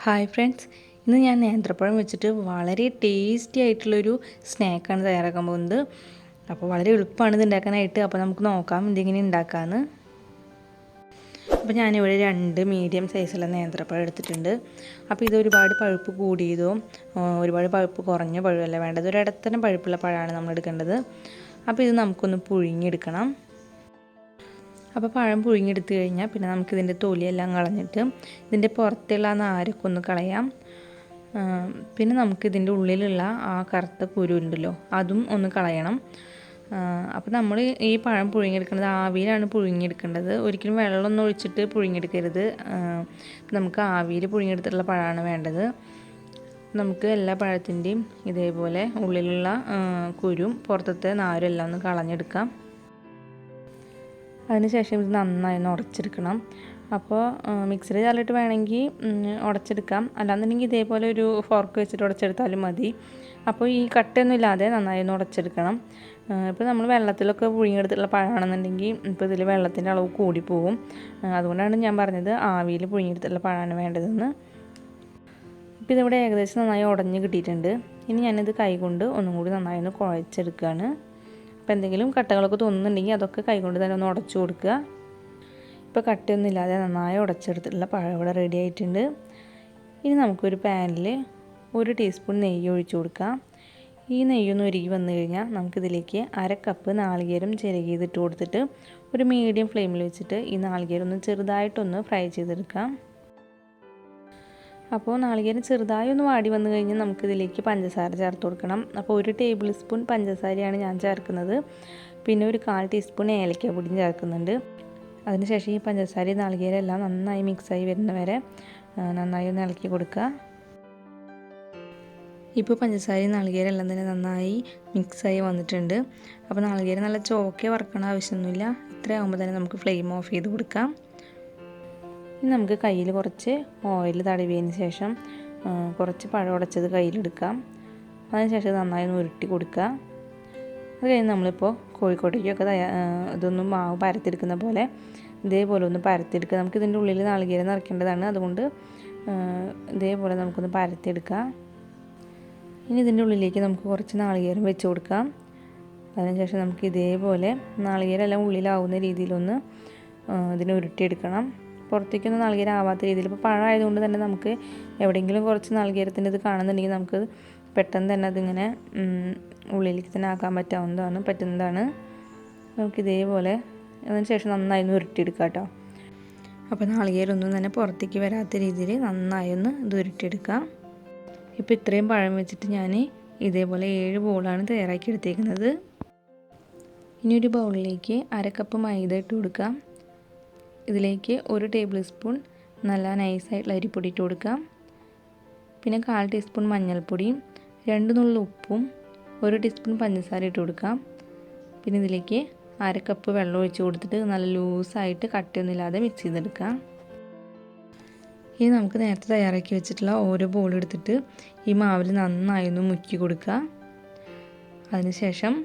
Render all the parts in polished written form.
Hi friends, ഇന്ന് ഞാൻ നേന്ത്രപ്പഴം വെച്ചിട്ട് വളരെ ടേസ്റ്റി ആയിട്ടുള്ളൊരു സ്നാക്കാണ് തയ്യാറാക്കാൻ പോകുന്നത്. അപ്പോൾ വളരെ എളുപ്പമാണ് ഇത് ഉണ്ടാക്കാനായിട്ട്. അപ്പോൾ നമുക്ക് നോക്കാം എന്തെങ്കിലും ഉണ്ടാക്കാമെന്ന്. അപ്പോൾ ഞാനിവിടെ 2 മീഡിയം സൈസുള്ള നേന്ത്രപ്പഴം എടുത്തിട്ടുണ്ട്. അപ്പോൾ ഇത് ഒരുപാട് പഴുപ്പ് കൂടിയതോ ഒരുപാട് പഴുപ്പ് കുറഞ്ഞ പഴമല്ല വേണ്ടത്, ഒരു ഇടത്തരം പഴുപ്പുള്ള പഴമാണ് നമ്മൾ എടുക്കേണ്ടത്. അപ്പോൾ ഇത് നമുക്കൊന്ന് പുഴുങ്ങിയെടുക്കണം. അപ്പോൾ പഴം പുഴുങ്ങിയെടുത്ത് കഴിഞ്ഞാൽ പിന്നെ നമുക്കിതിൻ്റെ തൊലിയെല്ലാം കളഞ്ഞിട്ട് ഇതിൻ്റെ പുറത്തുള്ള നാരൊക്കെ ഒന്ന് കളയാം. പിന്നെ നമുക്കിതിൻ്റെ ഉള്ളിലുള്ള ആ കറുത്ത കുരു ഉണ്ടല്ലോ, അതും ഒന്ന് കളയണം. അപ്പോൾ നമ്മൾ ഈ പഴം പുഴുങ്ങിയെടുക്കുന്നത് ആവിയിലാണ് പുഴുങ്ങിയെടുക്കേണ്ടത്. ഒരിക്കലും വെള്ളമൊന്നും ഒഴിച്ചിട്ട് പുഴുങ്ങിയെടുക്കരുത്. നമുക്ക് ആവിയിൽ പുഴുങ്ങിയെടുത്തിട്ടുള്ള പഴമാണ് വേണ്ടത്. നമുക്ക് എല്ലാ പഴത്തിൻ്റെയും ഇതേപോലെ ഉള്ളിലുള്ള കുരും പുറത്തത്തെ നാരും എല്ലാം ഒന്ന് കളഞ്ഞെടുക്കാം. അതിനുശേഷം ഇത് നന്നായി ഒന്ന് ഉടച്ചെടുക്കണം. അപ്പോൾ മിക്സിയുടെ ജാറിലിട്ട് വേണമെങ്കിൽ ഉടച്ചെടുക്കാം, അല്ലാന്നുണ്ടെങ്കിൽ ഇതേപോലെ ഒരു ഫോർക്ക് വെച്ചിട്ട് ഉടച്ചെടുത്താലും മതി. അപ്പോൾ ഈ കട്ടയൊന്നും ഇല്ലാതെ നന്നായി ഒന്ന് ഉടച്ചെടുക്കണം. ഇപ്പോൾ നമ്മൾ വെള്ളത്തിലൊക്കെ പുഴുങ്ങിയെടുത്തിട്ടുള്ള പഴമാണെന്നുണ്ടെങ്കിൽ ഇപ്പോൾ ഇതിൽ വെള്ളത്തിൻ്റെ അളവ് കൂടിപ്പോവും. അതുകൊണ്ടാണ് ഞാൻ പറഞ്ഞത് ആവിയിൽ പുഴുങ്ങിയെടുത്തിട്ടുള്ള പഴമാണ് വേണ്ടതെന്ന്. ഇപ്പോൾ ഇതിവിടെ ഏകദേശം നന്നായി ഉടഞ്ഞ് കിട്ടിയിട്ടുണ്ട്. ഇനി ഞാനിത് കൈകൊണ്ട് ഒന്നും കൂടി നന്നായി ഒന്ന് കുഴച്ചെടുക്കുകയാണ്. അപ്പോൾ എന്തെങ്കിലും കട്ടകളൊക്കെ തോന്നുന്നുണ്ടെങ്കിൽ അതൊക്കെ കൈകൊണ്ട് തന്നെ ഒന്ന് ഉടച്ചു കൊടുക്കുക. ഇപ്പോൾ കട്ടയൊന്നും ഇല്ലാതെ നന്നായി ഉടച്ചെടുത്തിട്ടുള്ള പഴം ഇവിടെ റെഡി ആയിട്ടുണ്ട്. ഇനി നമുക്കൊരു പാനിൽ 1 ടീസ്പൂൺ നെയ്യ് ഒഴിച്ചു കൊടുക്കാം. ഈ നെയ്യൊന്ന് ഉരുകി വന്നു കഴിഞ്ഞാൽ നമുക്കിതിലേക്ക് 1/2 കപ്പ് നാളികേരം ചിരകിയതിട്ട് കൊടുത്തിട്ട് ഒരു മീഡിയം ഫ്ലെയിമിൽ വെച്ചിട്ട് ഈ നാളികേരം ഒന്ന് ചെറുതായിട്ടൊന്ന് ഫ്രൈ ചെയ്തെടുക്കാം. അപ്പോൾ നാളികേരം ചെറുതായി ഒന്ന് വാടി വന്നു കഴിഞ്ഞാൽ നമുക്കിതിലേക്ക് പഞ്ചസാര ചേർത്ത് കൊടുക്കണം. അപ്പോൾ 1 ടേബിൾ സ്പൂൺ പഞ്ചസാരയാണ് ഞാൻ ചേർക്കുന്നത്. പിന്നെ ഒരു 1/4 ടീസ്പൂൺ ഏലക്കപ്പൊടിയും ചേർക്കുന്നുണ്ട്. അതിനുശേഷം ഈ പഞ്ചസാരയും നാളികേരം എല്ലാം നന്നായി മിക്സായി വരുന്ന വരെ നന്നായി ഒന്ന് ഇളക്കി കൊടുക്കുക. ഇപ്പോൾ പഞ്ചസാരയും നാളികേരം എല്ലാം തന്നെ നന്നായി മിക്സായി വന്നിട്ടുണ്ട്. അപ്പോൾ നാളികേരം നല്ല ചോക്കെ വറക്കണ ആവശ്യമൊന്നുമില്ല. ഇത്രയാകുമ്പോൾ തന്നെ നമുക്ക് ഫ്ലെയിം ഓഫ് ചെയ്ത് കൊടുക്കാം. ഇനി നമുക്ക് കയ്യിൽ കുറച്ച് ഓയിൽ തടവിയതിന് ശേഷം കുറച്ച് പഴം ഉടച്ചത് കയ്യിലെടുക്കാം. അതിനുശേഷം നന്നായി ഒന്ന് ഉരുട്ടി കൊടുക്കുക. അത് കഴിഞ്ഞ് നമ്മളിപ്പോൾ കോഴിക്കോട്ടേക്കൊക്കെ ഇതൊന്നും മാവ് പരത്തിയെടുക്കുന്ന പോലെ ഇതേപോലെ ഒന്ന് പരത്തിയെടുക്കുക. നമുക്കിതിൻ്റെ ഉള്ളിൽ നാളികേരം നിറയ്ക്കേണ്ടതാണ്, അതുകൊണ്ട് ഇതേപോലെ നമുക്കൊന്ന് പരത്തിയെടുക്കാം. ഇനി ഇതിൻ്റെ ഉള്ളിലേക്ക് നമുക്ക് കുറച്ച് നാളികേരം വെച്ച് കൊടുക്കാം. അതിനുശേഷം നമുക്ക് ഇതേപോലെ നാളികേരം എല്ലാം ഉള്ളിലാവുന്ന രീതിയിലൊന്ന് ഇതിനെ ഉരുട്ടിയെടുക്കണം. പുറത്തേക്കൊന്നും നാളികേരം ആവാത്ത രീതിയിൽ. ഇപ്പോൾ പഴമായതുകൊണ്ട് തന്നെ നമുക്ക് എവിടെയെങ്കിലും കുറച്ച് നാളികേരത്തിൻ്റെ ഇത് കാണുന്നുണ്ടെങ്കിൽ നമുക്ക് പെട്ടെന്ന് തന്നെ അതിങ്ങനെ ഉള്ളിലേക്ക് തന്നെ ആക്കാൻ പറ്റുന്നതാണ്. നമുക്കിതേപോലെ അതിനുശേഷം നന്നായി ഒന്ന് ഉരുട്ടിയെടുക്കാം കേട്ടോ. അപ്പോൾ നാളികേരം ഒന്നും തന്നെ പുറത്തേക്ക് വരാത്ത രീതിയിൽ നന്നായി ഒന്ന് ഇത് ഉരുട്ടിയെടുക്കാം. ഇപ്പോൾ ഇത്രയും പഴം വെച്ചിട്ട് ഞാൻ ഇതേപോലെ 7 ബോളാണ് തയ്യാറാക്കി എടുത്തേക്കുന്നത്. ഇനി ഒരു ബൗളിലേക്ക് 1/2 കപ്പ് മൈദ ഇട്ട് കൊടുക്കാം. ഇതിലേക്ക് 1 ടേബിൾ സ്പൂൺ നല്ല നൈസായിട്ടുള്ള അരിപ്പൊടി ഇട്ട് കൊടുക്കാം. പിന്നെ 1/4 ടീസ്പൂൺ മഞ്ഞൾപ്പൊടിയും 2 നുള്ളി ഉപ്പും 1 ടീസ്പൂൺ പഞ്ചസാര ഇട്ട് കൊടുക്കാം. പിന്നെ ഇതിലേക്ക് 1/2 കപ്പ് വെള്ളം ഒഴിച്ച് കൊടുത്തിട്ട് നല്ല ലൂസായിട്ട് കട്ടയൊന്നുമില്ലാതെ മിക്സ് ചെയ്തെടുക്കാം. ഇനി നമുക്ക് നേരത്തെ തയ്യാറാക്കി വെച്ചിട്ടുള്ള ഓരോ ബോൾ എടുത്തിട്ട് ഈ മാവിൽ നന്നായി ഒന്ന് മുക്കി കൊടുക്കുക. അതിനുശേഷം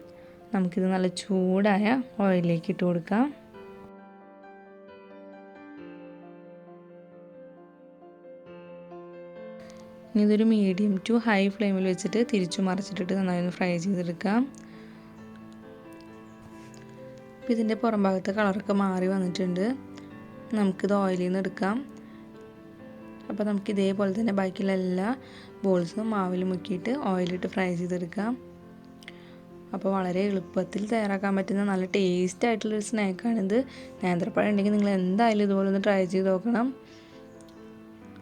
നമുക്കിത് നല്ല ചൂടായ ഓയിലിലേക്ക് ഇട്ട് കൊടുക്കാം. ഇനി ഇതൊരു മീഡിയം ടു ഹൈ ഫ്ലെയിമിൽ വെച്ചിട്ട് തിരിച്ചു മറിച്ചിട്ടിട്ട് നന്നായി ഒന്ന് ഫ്രൈ ചെയ്തെടുക്കാം. അപ്പോൾ ഇതിൻ്റെ പുറം ഭാഗത്തെ കളറൊക്കെ മാറി വന്നിട്ടുണ്ട്. നമുക്കിത് ഓയിലിൽ നിന്ന് എടുക്കാം. അപ്പോൾ നമുക്ക് ഇതേപോലെ തന്നെ ബാക്കിയുള്ള എല്ലാ ബോൾസും മാവിൽ മുക്കിയിട്ട് ഓയിലിട്ട് ഫ്രൈ ചെയ്തെടുക്കാം. അപ്പോൾ വളരെ എളുപ്പത്തിൽ തയ്യാറാക്കാൻ പറ്റുന്ന നല്ല ടേസ്റ്റ് ആയിട്ടുള്ളൊരു സ്നാക്കാണിത്. നേന്ത്രപ്പഴം ഉണ്ടെങ്കിൽ നിങ്ങൾ എന്തായാലും ഇതുപോലെ ഒന്ന് ട്രൈ ചെയ്ത് നോക്കണം.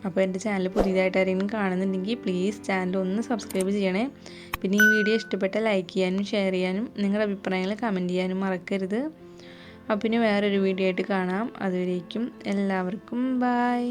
അപ്പോൾ എൻ്റെ ചാനൽ പുതിയതായിട്ട് ആരെങ്കിലും കാണുന്നുണ്ടെങ്കിൽ പ്ലീസ് ചാനൽ ഒന്ന് സബ്സ്ക്രൈബ് ചെയ്യണേ. പിന്നെ ഈ വീഡിയോ ഇഷ്ടപ്പെട്ടാൽ ലൈക്ക് ചെയ്യാനും ഷെയർ ചെയ്യാനും നിങ്ങളുടെ അഭിപ്രായങ്ങൾ കമൻറ്റ് ചെയ്യാനും മറക്കരുത്. അപ്പോൾ പിന്നെ വേറൊരു വീഡിയോ ആയിട്ട് കാണാം. അതുവരേക്കും എല്ലാവർക്കും ബൈ.